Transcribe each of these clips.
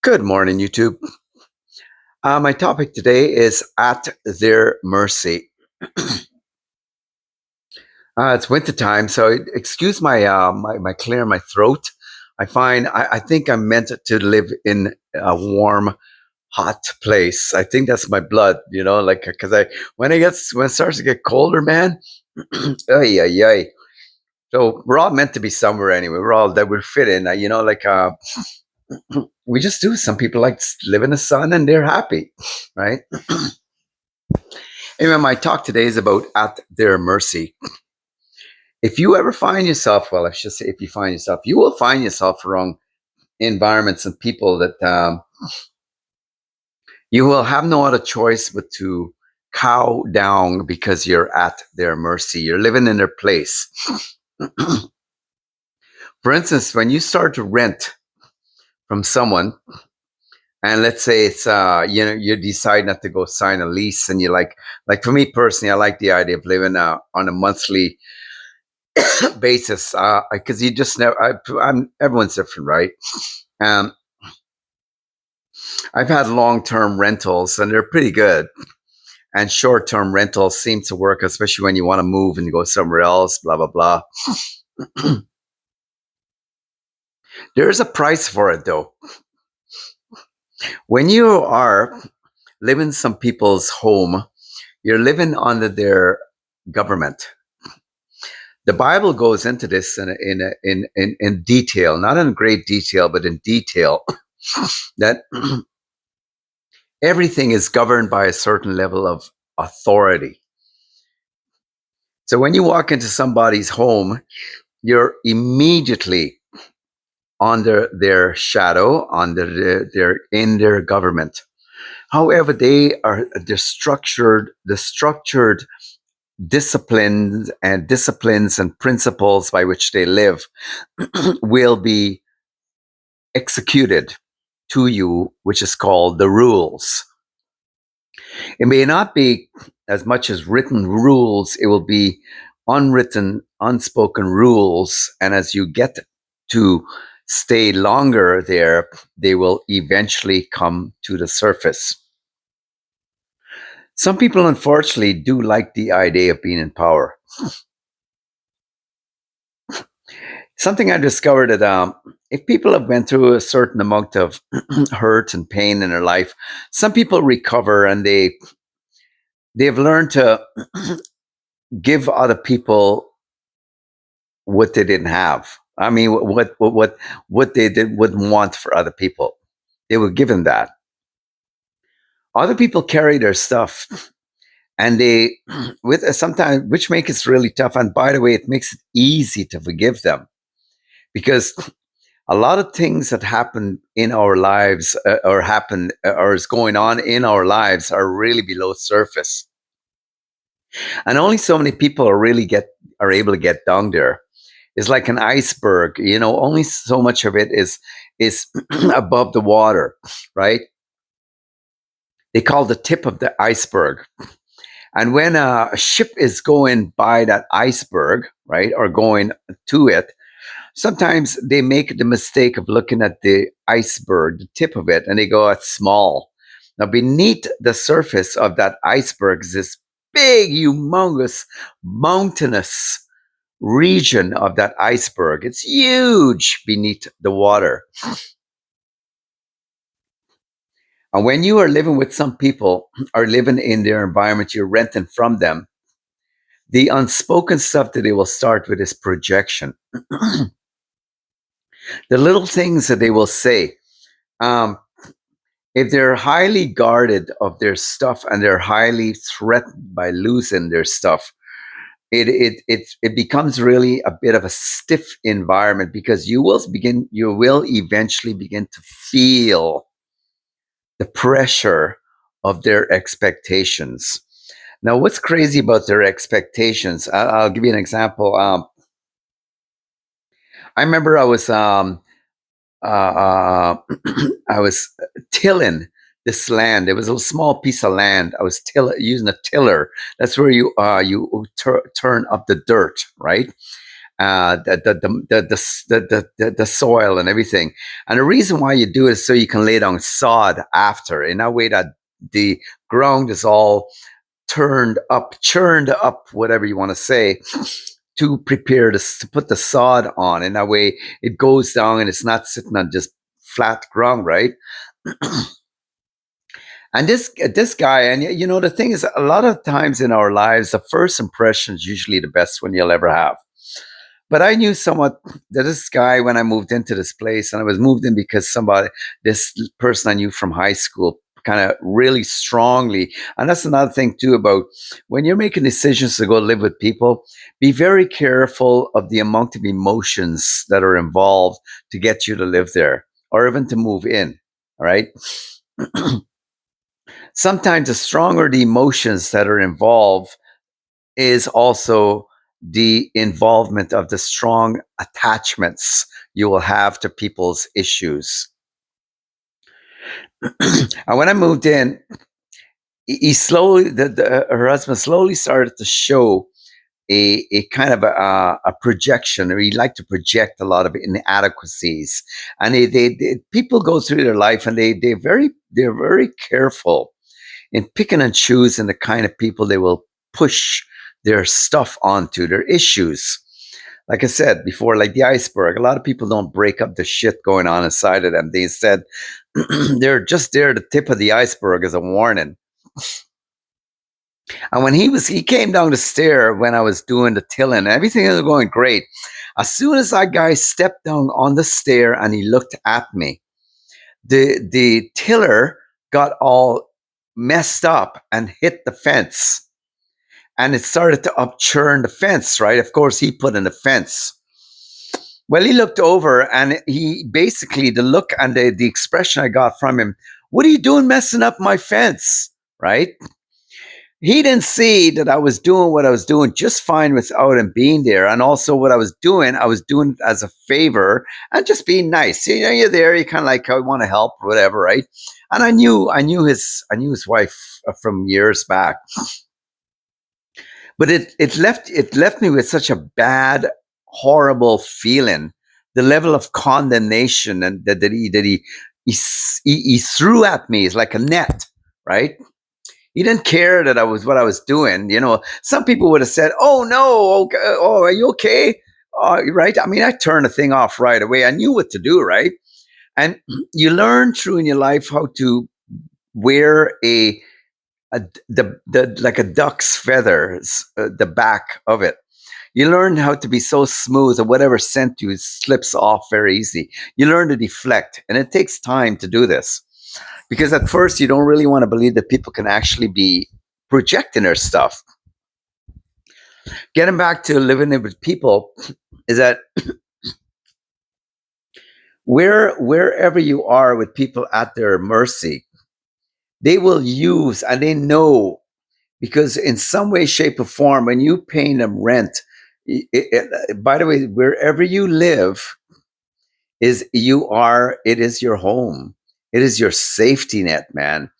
Good morning, YouTube. My topic today is at their mercy. It's wintertime, so excuse my clear my throat. I think I'm meant to live in a warm, hot place. I think that's my blood, like because when it starts to get colder, man. Ay, ay, ay. So we're all meant to be somewhere anyway. We're all that we're fit in. We just do. Some people like to live in the sun and they're happy, right? Anyway, my talk today is about at their mercy. If you ever find yourself, well, I should say, if you find yourself, you will find yourself around environments and people that you will have no other choice but to cow down because you're at their mercy. You're living in their place. For instance, when you start to rent from someone, and let's say it's you decide not to go sign a lease, and you like for me personally, I like the idea of living on a monthly basis because you just never. Everyone's different, right? Um, I've had long-term rentals, and they're pretty good. And short-term rentals seem to work, especially when you want to move and go somewhere else. Blah blah blah. There is a price for it, though. When you are living some people's home, you're living under their government. The Bible goes into this in detail, not in great detail, but in detail, that everything is governed by a certain level of authority. So when you walk into somebody's home, you're immediately under their shadow, they're in their government. However, the structured disciplines and principles by which they live will be executed to you, which is called the rules. It may not be as much as written rules, it will be unwritten, unspoken rules. And as you get to stay longer there, they will eventually come to the surface. Some people, unfortunately, do like the idea of being in power. Something I discovered that if people have been through a certain amount of hurt and pain in their life, some people recover and they've learned to give other people what they didn't have. I mean, what they wouldn't want for other people, they were given that. Other people carry their stuff, and they with sometimes, which makes it really tough. And by the way, it makes it easy to forgive them because a lot of things that happen in our lives or is going on in our lives are really below surface, and only so many people are able to get down there. It's like an iceberg, only so much of it is above the water, right? They call the tip of the iceberg. And when a ship is going by that iceberg, right, or going to it, sometimes they make the mistake of looking at the iceberg, the tip of it, and they go, it's small. Now, beneath the surface of that iceberg is this big, humongous, mountainous region of that iceberg. It's huge beneath the water. And when you are living with some people or living in their environment, you're renting from them, the unspoken stuff that they will start with is projection. The little things that they will say. If they're highly guarded of their stuff and they're highly threatened by losing their stuff, it becomes really a bit of a stiff environment because you will eventually begin to feel the pressure of their expectations. Now, what's crazy about their expectations? I'll give you an example. I remember I was I was tilling this land. It was a small piece of land. I was using a tiller. That's where you turn up the dirt, right? the soil and everything. And the reason why you do it is so you can lay down sod after. In that way, that the ground is all turned up, churned up, whatever you want to say, to prepare to put the sod on. In that way, it goes down and it's not sitting on just flat ground, right? And this guy, and you know, the thing is, a lot of times in our lives, the first impression is usually the best one you'll ever have. But I knew somewhat that this guy when I moved into this place, and I was moved in because this person I knew from high school, kind of really strongly. And that's another thing too about when you're making decisions to go live with people, be very careful of the amount of emotions that are involved to get you to live there or even to move in. All right. Sometimes the stronger the emotions that are involved is also the involvement of the strong attachments you will have to people's issues. And when I moved in, he slowly, her husband slowly started to show a kind of a projection, or he liked to project a lot of inadequacies. And people go through their life, and they're very careful in picking and choosing the kind of people they will push their stuff onto, their issues. Like I said before, like the iceberg, a lot of people don't break up the shit going on inside of them. They said they're just there, the tip of the iceberg as a warning. And when he came down the stair when I was doing the tilling, everything was going great. As soon as that guy stepped down on the stair and he looked at me, the tiller got all messed up and hit the fence. And it started to upchurn the fence, right? Of course, he put in the fence. Well, he looked over and he basically, the look and the expression I got from him, what are you doing messing up my fence, right? He didn't see that I was doing what I was doing just fine without him being there. And also what I was doing it as a favor and just being nice. You know, you're there, you kind of like, I want to help or whatever, right? And I knew his wife from years back. But it left me with such a bad, horrible feeling. The level of condemnation and he threw at me is like a net, right? He didn't care that I was what I was doing. You know, some people would have said, "Oh no, okay, oh, are you okay?" Right? I mean, I turned the thing off right away. I knew what to do, right? And you learn through in your life how to wear the like a duck's feathers, the back of it. You learn how to be so smooth that whatever sent you slips off very easy. You learn to deflect, and it takes time to do this because at first you don't really want to believe that people can actually be projecting their stuff. Getting back to living with people is that wherever you are with people at their mercy, they will use and they know because in some way, shape, or form, when you paying them rent, by the way, wherever you live it is your home. It is your safety net, man.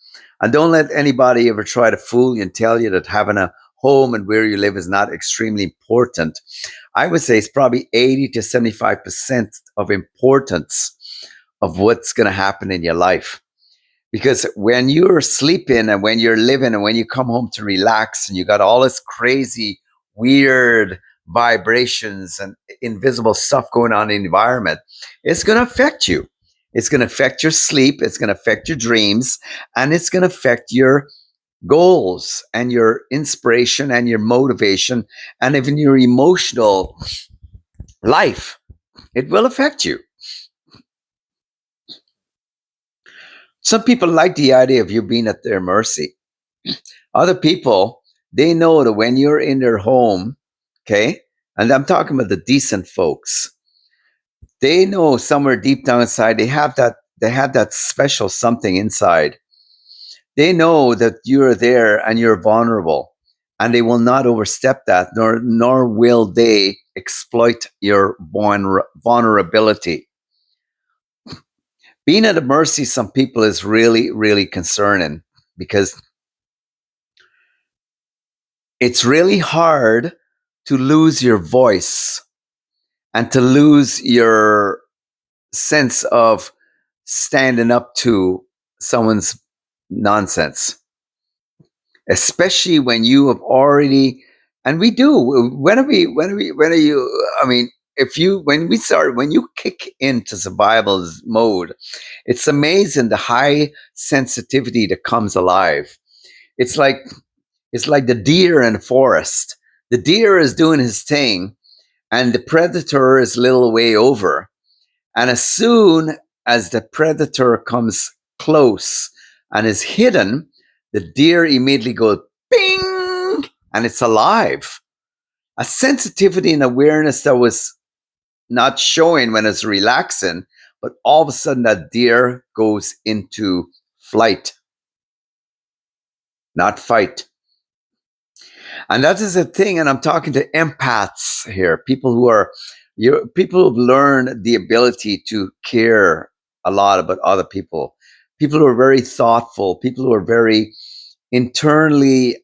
And don't let anybody ever try to fool you and tell you that having a home and where you live is not extremely important. I would say it's probably 80 to 75% of importance of what's going to happen in your life. Because when you're sleeping and when you're living and when you come home to relax and you got all this crazy, weird vibrations and invisible stuff going on in the environment, it's going to affect you. It's going to affect your sleep. It's going to affect your dreams, and it's going to affect your goals and your inspiration and your motivation and even your emotional life. It will affect you. Some people like the idea of you being at their mercy. Other people, they know that when you're in their home, okay, and I'm talking about the decent folks, they know somewhere deep down inside they have that special something inside. They know that you're there and you're vulnerable, and they will not overstep that, nor will they exploit your vulnerability. Being at a mercy, some people is really, really concerning because it's really hard to lose your voice and to lose your sense of standing up to someone's nonsense, especially when you have already, and we do, when are you, I mean, if you, when you kick into survival mode, it's amazing the high sensitivity that comes alive. It's like, it's like the deer in the forest. The deer is doing his thing, and the predator is a little way over. And as soon as the predator comes close and is hidden, the deer immediately goes bing, and it's alive. A sensitivity and awareness that was not showing when it's relaxing, but all of a sudden that deer goes into flight, not fight. And that is a thing. And I'm talking to empaths here, people who are, people who've learned the ability to care a lot about other people who are very thoughtful, people who are very internally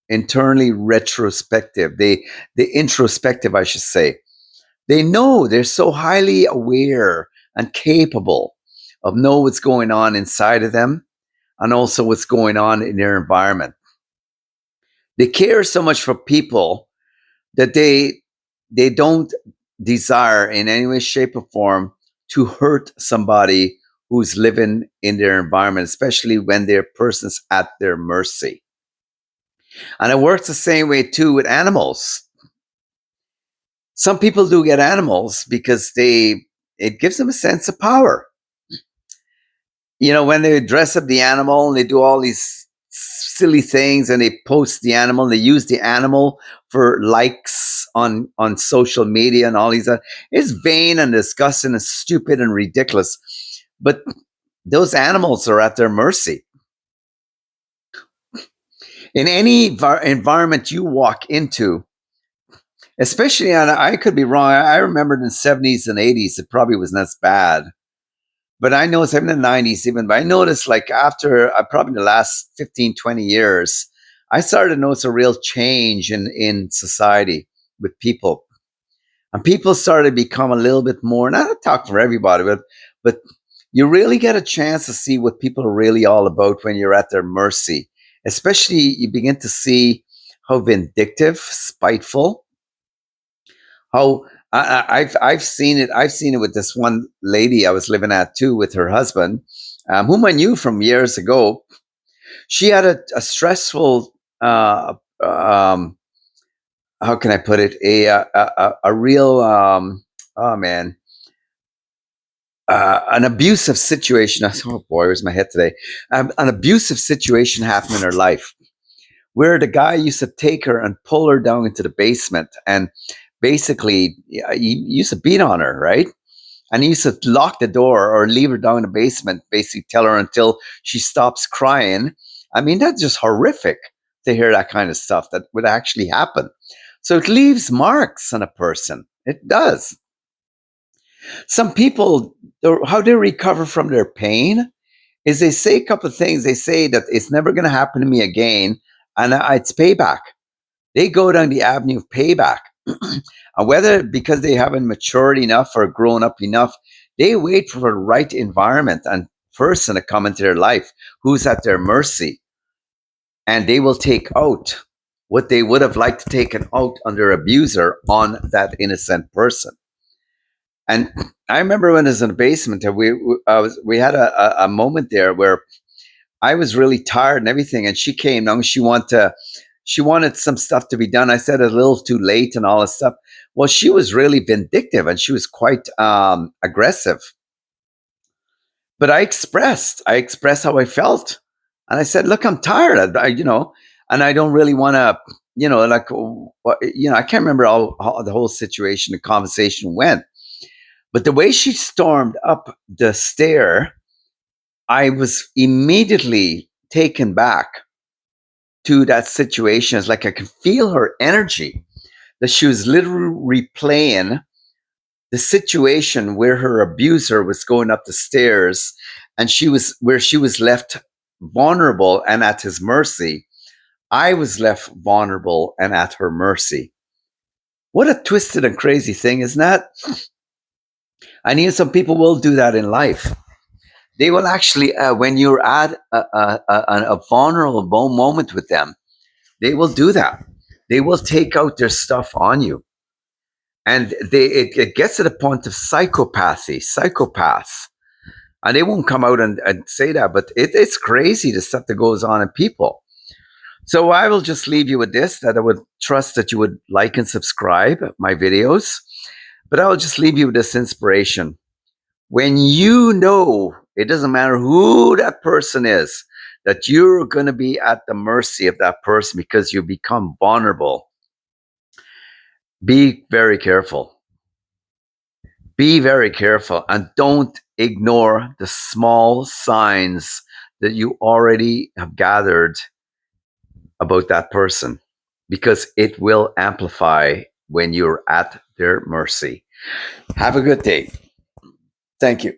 internally retrospective. They introspective, I should say. They know, they're so highly aware and capable of know what's going on inside of them and also what's going on in their environment. They care so much for people that they don't desire in any way, shape, or form to hurt somebody who's living in their environment, especially when their person's at their mercy. And it works the same way too with animals. Some people do get animals because it gives them a sense of power. You know, when they dress up the animal and they do all these silly things and they post the animal, they use the animal for likes on social media and all these, it's vain and disgusting and stupid and ridiculous. But those animals are at their mercy. In any environment you walk into, especially, and I could be wrong, I remember in the 70s and 80s, it probably wasn't as bad. But I noticed, even in the 90s even, but I noticed like after probably the last 15, 20 years, I started to notice a real change in society with people. And people started to become a little bit more, not to talk for everybody, but you really get a chance to see what people are really all about when you're at their mercy. Especially you begin to see how vindictive, spiteful, how I've seen it. I've seen it with this one lady I was living at too, with her husband, whom I knew from years ago. She had a stressful, how can I put it, a real, oh man, an abusive situation. Oh boy, where's my head today? An abusive situation happened in her life where the guy used to take her and pull her down into the basement and basically he used to beat on her, right? And he used to lock the door or leave her down in the basement, basically tell her until she stops crying. I mean, that's just horrific to hear that kind of stuff that would actually happen. So it leaves marks on a person. It does. Some people, how they recover from their pain is they say a couple of things. They say that it's never going to happen to me again, and it's payback. They go down the avenue of payback. And whether because they haven't matured enough or grown up enough, they wait for the right environment and person to come into their life who's at their mercy. And they will take out what they would have liked to taken out on their abuser on that innocent person. And I remember when I was in the basement, we had a moment there where I was really tired and everything, and she came down. She wanted some stuff to be done. I said a little too late and all this stuff. Well, she was really vindictive and she was quite aggressive. But I expressed how I felt, and I said, "Look, I'm tired. And I don't really want to, I can't remember how the whole situation, the conversation went, but the way she stormed up the stair, I was immediately taken back to that situation. It's like I could feel her energy, that she was literally replaying the situation where her abuser was going up the stairs and she was left vulnerable and at his mercy. I was left vulnerable and at her mercy. What a twisted and crazy thing, isn't that? And even some people will do that in life. They will actually, when you're at a vulnerable moment with them, they will do that. They will take out their stuff on you. And it gets to the point of psychopaths. And they won't come out and say that, but it's crazy the stuff that goes on in people. So I will just leave you with this, that I would trust that you would like and subscribe my videos. But I will just leave you with this inspiration. When you know, it doesn't matter who that person is, that you're going to be at the mercy of that person because you become vulnerable, be very careful. Be very careful and don't ignore the small signs that you already have gathered about that person, because it will amplify when you're at their mercy. Have a good day. Thank you.